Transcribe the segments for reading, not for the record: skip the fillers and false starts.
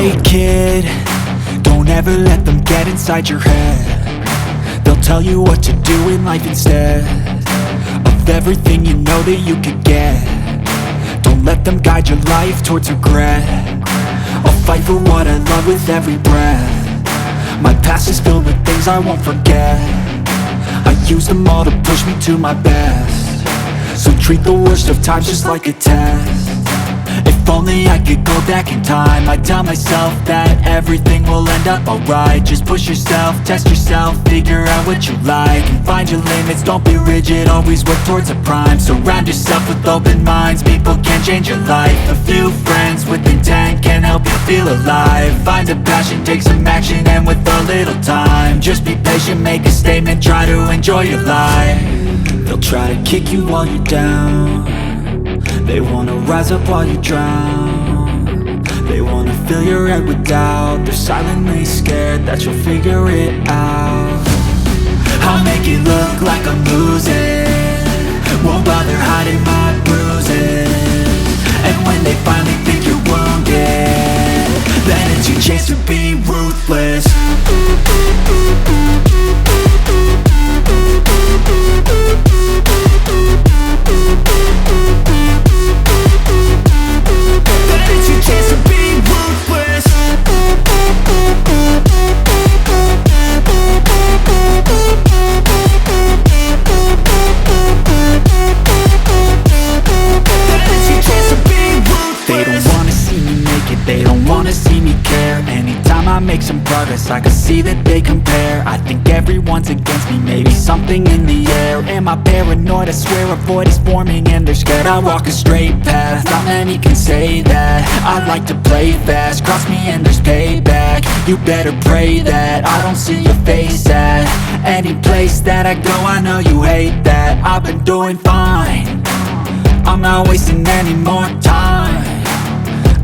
Hey kid, don't ever let them get inside your head. They'll tell you what to do in life instead of everything you know that you could get. Don't let them guide your life towards regret. I'll fight for what I love with every breath. My past is filled with things I won't forget. I use them all to push me to my best. So treat the worst of times just like a test. If only I could go back in time, I'd tell myself that everything will end up alright. Just push yourself, test yourself, figure out what you like, and find your limits, don't be rigid, always work towards a prime. Surround yourself with open minds, people can change your life. A few friends with intent can help you feel alive. Find a passion, take some action, and with a little time, just be patient, make a statement, try to enjoy your life. They'll try to kick you while you're down. They wanna rise up while you drown. They wanna fill your head with doubt. They're silently scared that you'll figure it out. I'll make it look like I'm losing, won't bother hiding my bruises. And when they finally think you're wounded, then it's your chance to be ruthless. Make some progress, I can see that they compare. I think everyone's against me, maybe something in the air. Am I paranoid? I swear a void is forming and they're scared. I walk a straight path, not many can say that. I like to play fast, cross me and there's payback. You better pray that I don't see your face at any place that I go. I know you hate that. I've been doing fine, I'm not wasting any more time.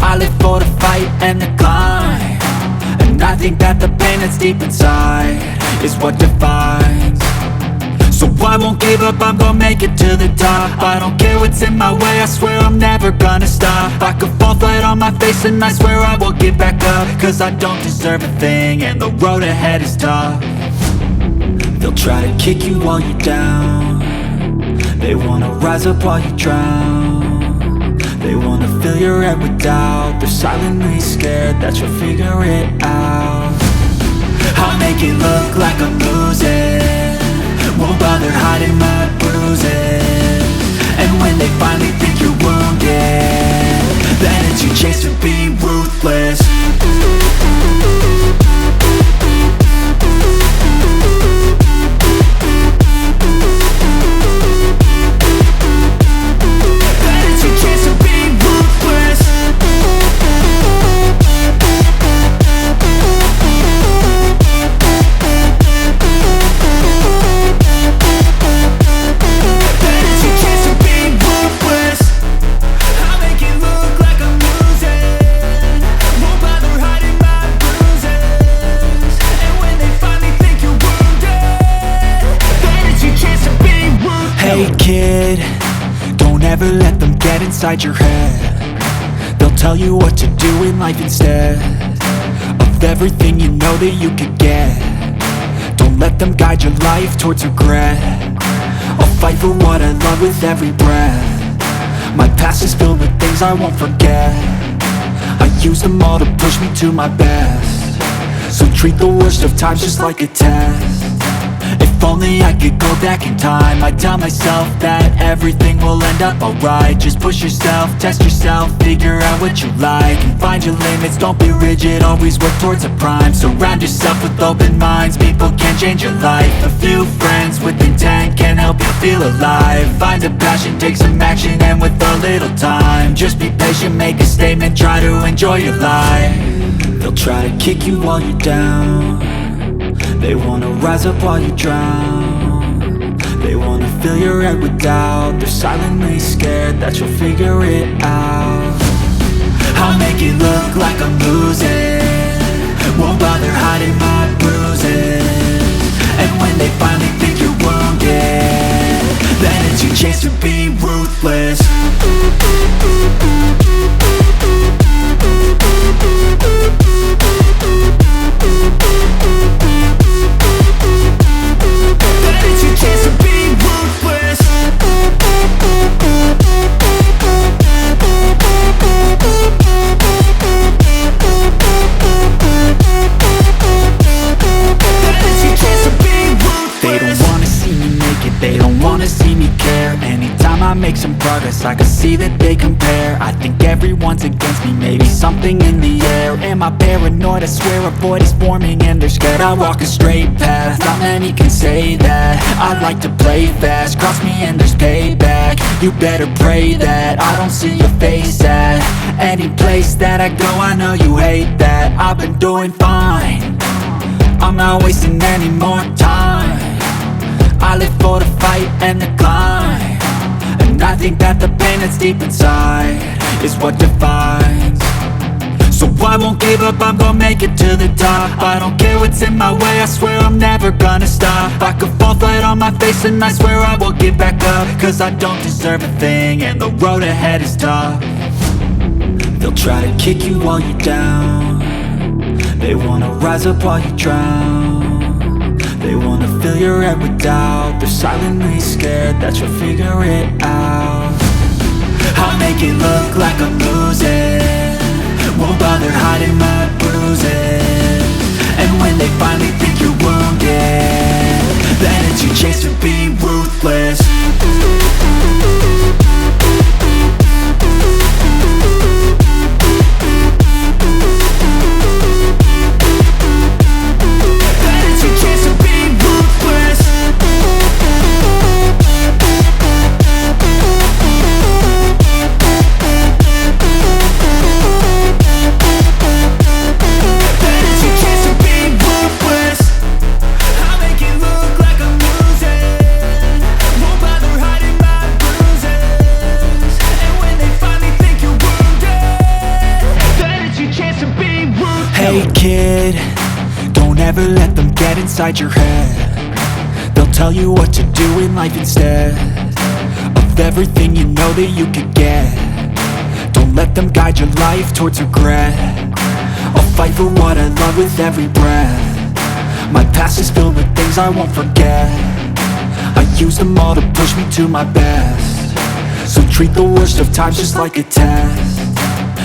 I live for the fight and the climb, and I think that the pain that's deep inside is what defines. So I won't give up, I'm gonna make it to the top. I don't care what's in my way, I swear I'm never gonna stop. I could fall flat on my face and I swear I will get back up, cause I don't deserve a thing and the road ahead is tough. They'll try to kick you while you're down. They wanna rise up while you drown. They wanna fill your head with doubt. They're silently scared that you'll figure it out. I'll make it look like I'm losing, won't bother hiding my bruises. And when they finally think you're wounded, then it's your chance to be ruthless. Hey kid, don't ever let them get inside your head. They'll tell you what to do in life instead of everything you know that you could get. Don't let them guide your life towards regret. I'll fight for what I love with every breath. My past is filled with things I won't forget. I use them all to push me to my best. So treat the worst of times just like a test. If only I could go back in time, I'd tell myself that everything will end up alright. Just push yourself, test yourself, figure out what you like, and find your limits, don't be rigid, always work towards a prime. Surround yourself with open minds, people can change your life. A few friends with intent can help you feel alive. Find a passion, take some action, and with a little time, just be patient, make a statement, try to enjoy your life. They'll try to kick you while you're down. They wanna rise up while you drown. They wanna fill your head with doubt. They're silently scared that you'll figure it out. I'll make it look like I'm losing, won't bother hiding my bruises. And when they finally think you're wounded, then it's your chance to be ruthless. We'll be right back. progress, I can see that they compare. I think everyone's against me, maybe something in the air. Am I paranoid? I swear a void is forming and they're scared. I walk a straight path, not many can say that. I like to play fast, cross me and there's payback. You better pray that I don't see your face at any place that I go. I know you hate that. I've been doing fine, I'm not wasting any more time. I live for the fight and the climb, and I think that the pain that's deep inside is what defines. So I won't give up, I'm gonna make it to the top. I don't care what's in my way, I swear I'm never gonna stop. I could fall flat on my face and I swear I will get back up, cause I don't deserve a thing and the road ahead is tough. They'll try to kick you while you're down, they wanna rise up while you drown. They wanna fill your head with doubt, they're silently scared that you'll figure it out. I'll make it look like I'm losing, won't bother hiding my bruises. And when they finally think you're wounded, then it's your chance to be ruthless. Hey kid, don't ever let them get inside your head. They'll tell you what to do in life instead of everything you know that you could get. Don't let them guide your life towards regret. I'll fight for what I love with every breath. My past is filled with things I won't forget. I use them all to push me to my best. So treat the worst of times just like a test.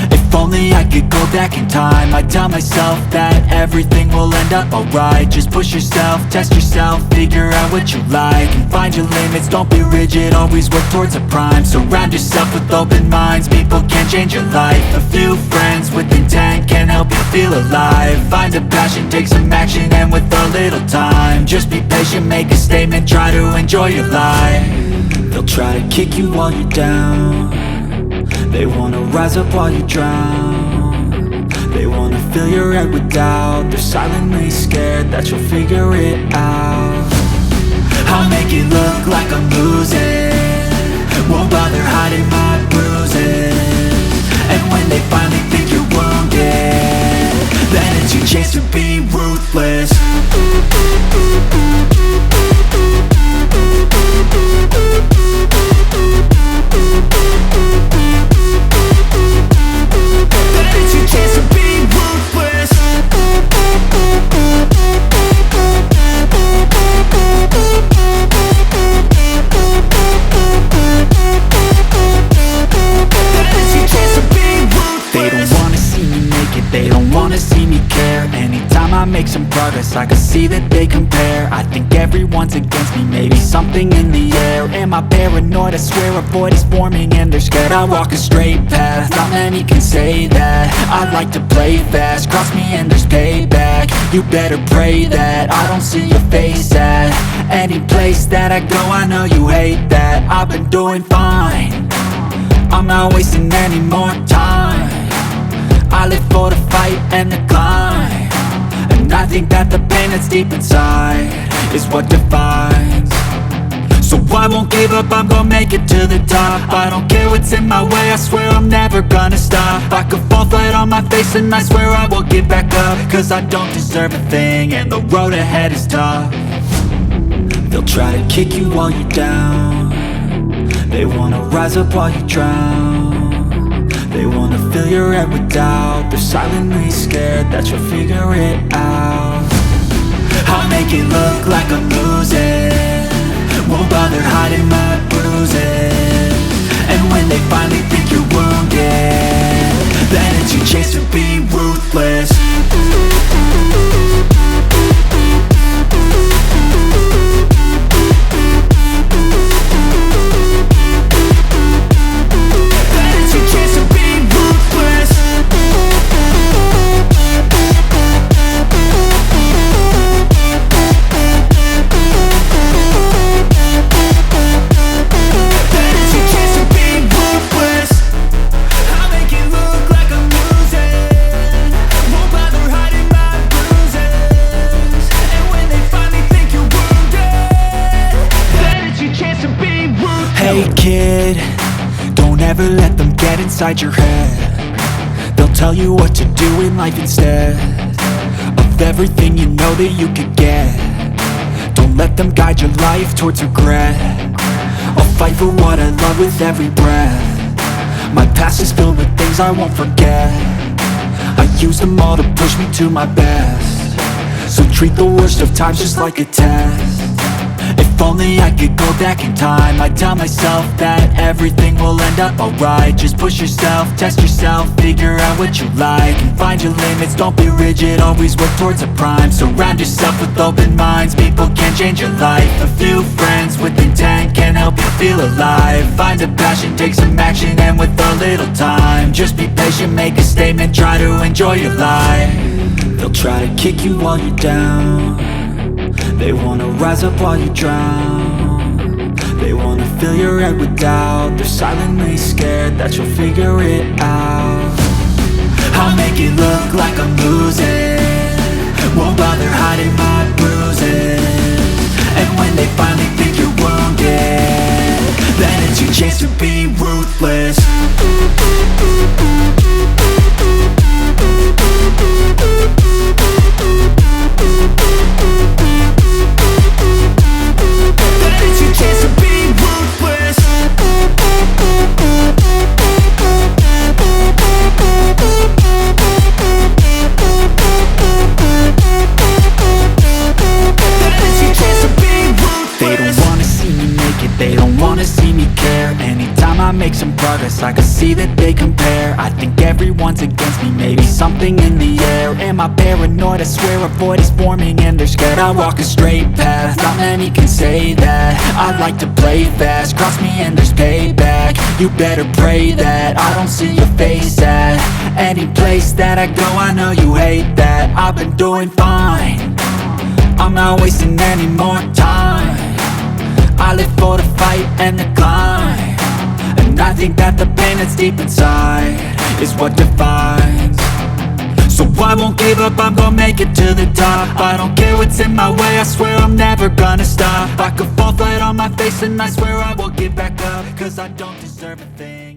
If only I could go back in time, I'd tell myself that everything will end up alright. Just push yourself, test yourself, figure out what you like, and find your limits, don't be rigid, always work towards a prime. Surround yourself with open minds, people can change your life. A few friends with intent can help you feel alive. Find a passion, take some action, and with a little time, just be patient, make a statement, try to enjoy your life. They'll try to kick you while you're down, they wanna rise up while you drown. They wanna fill your head with doubt, they're silently scared that you'll figure it out. I'll make it look like I'm losing, won't bother hiding my bruises. And when they finally think you're wounded, then it's your chance to be ruthless. I make some progress, I can see that they compare. I think everyone's against me, maybe something in the air. Am I paranoid? I swear a void is forming and they're scared. I walk a straight path, not many can say that. I like to play fast, cross me and there's payback. You better pray that I don't see your face at any place that I go. I know you hate that. I've been doing fine, I'm not wasting any more time. I live for the fight and the climb, and I think that the pain that's deep inside is what defines. So I won't give up, I'm gonna make it to the top. I don't care what's in my way, I swear I'm never gonna stop. I could fall flat on my face and I swear I will get back up, cause I don't deserve a thing and the road ahead is tough. They'll try to kick you while you're down, they wanna rise up while you drown. They wanna fill your head with doubt, they're silently scared that you'll figure it out. I'll make it look like I'm losing, won't bother hiding my bruises. And when they finally think you're wounded, then it's your chance to be ruthless. ever let them get inside your head. They'll tell you what to do in life instead of everything you know that you could get. Don't let them guide your life towards regret. I'll fight for what I love with every breath. My past is filled with things I won't forget. I use them all to push me to my best. So treat the worst of times just like a test. If only I could go back in time, I'd tell myself that everything will end up alright. Just push yourself, test yourself, figure out what you like, and find your limits, don't be rigid, always work towards a prime. Surround yourself with open minds, people can change your life. A few friends with intent can help you feel alive. Find a passion, take some action, and with a little time, just be patient, make a statement, try to enjoy your life. They'll try to kick you while you're down. They wanna rise up while you drown. They wanna fill your head with doubt. They're silently scared that you'll figure it out. I'll make it look like I'm losing, won't bother hiding my bruises. And when they finally think you're wounded, then it's your chance to be ruthless. Make some progress, I can see that they compare. I think everyone's against me, maybe something in the air. Am I paranoid? I swear a void is forming and they're scared. I walk a straight path, not many can say that. I like to play fast, cross me and there's payback. You better pray that I don't see your face at any place that I go. I know you hate that. I've been doing fine, I'm not wasting any more time. I live for the fight and the climb, and I think that the pain that's deep inside is what defines. So I won't give up, I'm gonna make it to the top. I don't care what's in my way, I swear I'm never gonna stop. I could fall flat on my face and I swear I will get back up, cause I don't deserve a thing.